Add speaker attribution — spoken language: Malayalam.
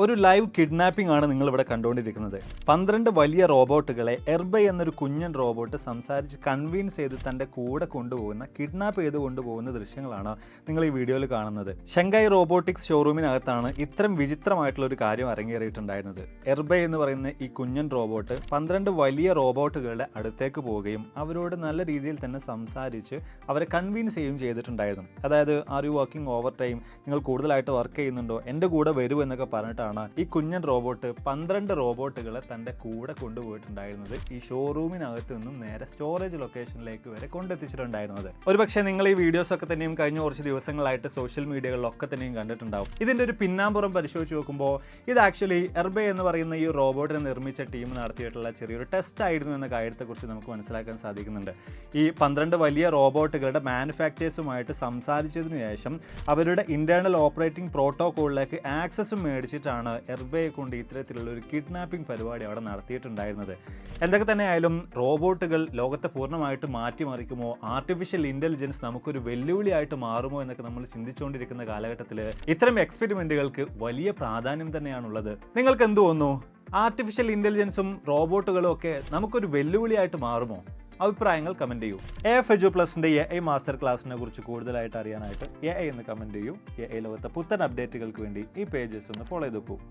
Speaker 1: ഒരു ലൈവ് കിഡ്നാപ്പിംഗ് ആണ് നിങ്ങൾ ഇവിടെ കണ്ടുകൊണ്ടിരിക്കുന്നത്. 12 വലിയ റോബോട്ടുകളെ എർബൈ എന്നൊരു കുഞ്ഞൻ റോബോട്ട് സംസാരിച്ച് കൺവിൻസ് ചെയ്ത് തൻ്റെ കൂടെ കൊണ്ടുപോകുന്ന കിഡ്നാപ്പ് ചെയ്ത് കൊണ്ടുപോകുന്ന ദൃശ്യങ്ങളാണ് നിങ്ങൾ ഈ വീഡിയോയിൽ കാണുന്നത്. ഷങ്കായ് റോബോട്ടിക്സ് ഷോറൂമിനകത്താണ് ഇത്തരം വിചിത്രമായിട്ടുള്ള ഒരു കാര്യം അരങ്ങേറിയിട്ടുണ്ടായിരുന്നത്. എർബൈ എന്ന് പറയുന്ന ഈ കുഞ്ഞൻ റോബോട്ട് 12 വലിയ റോബോട്ടുകളുടെ അടുത്തേക്ക് പോവുകയും അവരോട് നല്ല രീതിയിൽ തന്നെ സംസാരിച്ച് അവരെ കൺവിൻസ് ചെയ്യുകയും ചെയ്തിട്ടുണ്ടായിരുന്നു. അതായത് are you working over time, നിങ്ങൾ കൂടുതലായിട്ട് വർക്ക് ചെയ്യുന്നുണ്ടോ, എൻ്റെ കൂടെ വരൂ എന്നൊക്കെ പറഞ്ഞിട്ടാണ് ഈ കുഞ്ഞൻ റോബോട്ട് 12 റോബോട്ടുകളെ തൻ്റെ കൂടെ കൊണ്ടുപോയിട്ടുണ്ടായിരുന്നത്. ഈ ഷോറൂമിനകത്ത് നിന്നും നേരെ സ്റ്റോറേജ് ലൊക്കേഷനിലേക്ക് വരെ കൊണ്ടെത്തിച്ചിട്ടുണ്ടായിരുന്നത്. ഒരുപക്ഷെ നിങ്ങൾ ഈ വീഡിയോസ് ഒക്കെ തന്നെയും കഴിഞ്ഞ കുറച്ച് ദിവസങ്ങളായിട്ട് സോഷ്യൽ മീഡിയകളിലൊക്കെ തന്നെയും കണ്ടിട്ടുണ്ടാവും. ഇതിൻ്റെ ഒരു പിന്നാമ്പുറം പരിശോധിച്ച് നോക്കുമ്പോൾ ഇത് ആക്ച്വലി എർബൈ എന്ന് പറയുന്ന ഈ റോബോട്ടിനെ നിർമ്മിച്ച ടീം നടത്തിയിട്ടുള്ള ചെറിയൊരു ടെസ്റ്റ് ആയിരുന്നു എന്ന കാര്യത്തെക്കുറിച്ച് നമുക്ക് മനസ്സിലാക്കാൻ സാധിക്കുന്നുണ്ട്. ഈ 12 വലിയ റോബോട്ടുകളുടെ മാനുഫാക്ചേഴ്സുമായിട്ട് സംസാരിച്ചതിനു ശേഷം അവരുടെ ഇന്റേണൽ ഓപ്പറേറ്റിംഗ് പ്രോട്ടോകോളിലേക്ക് ആക്സസും മേടിച്ചിട്ടാണ് എർബൈയെ കൊണ്ട് ഇത്തരത്തിലുള്ള ഒരു കിഡ്നാപ്പിംഗ് പരിപാടി അവിടെ നടത്തിയിട്ടുണ്ടായിരുന്നത്. എന്തൊക്കെ തന്നെ ആയാലും റോബോട്ടുകൾ ലോകത്തെ പൂർണ്ണമായിട്ട് മാറ്റിമറിക്കുമോ, ആർട്ടിഫിഷ്യൽ ഇൻ്റലിജൻസ് നമുക്കൊരു വെല്ലുവിളിയായിട്ട് മാറുമോ എന്നൊക്കെ നമ്മൾ ചിന്തിച്ചുകൊണ്ടിരിക്കുന്ന കാലഘട്ടത്തിൽ ഇത്തരം എക്സ്പെരിമെൻറ്റുകൾക്ക് വലിയ പ്രാധാന്യം തന്നെയാണുള്ളത്. നിങ്ങൾക്ക് എന്ത് തോന്നുന്നു? ആർട്ടിഫിഷ്യൽ ഇൻ്റലിജൻസും റോബോട്ടുകളും ഒക്കെ നമുക്കൊരു വെല്ലുവിളിയായിട്ട് മാറുമോ? അഭിപ്രായങ്ങൾ കമൻറ്റ് ചെയ്യൂ. എഫ്എജു+ന്റെ AI മാസ്റ്റർ ക്ലാസ്സിനെ കുറിച്ച് കൂടുതലായിട്ട് അറിയാനായിട്ട് AI എന്ന് കമൻറ്റ് ചെയ്യൂ. AI ലോകത്തെ പുത്തൻ അപ്ഡേറ്റുകൾക്ക് വേണ്ടി ഈ പേജസ് ഒന്ന് ഫോളോ ചെയ്ത് നോക്കൂ.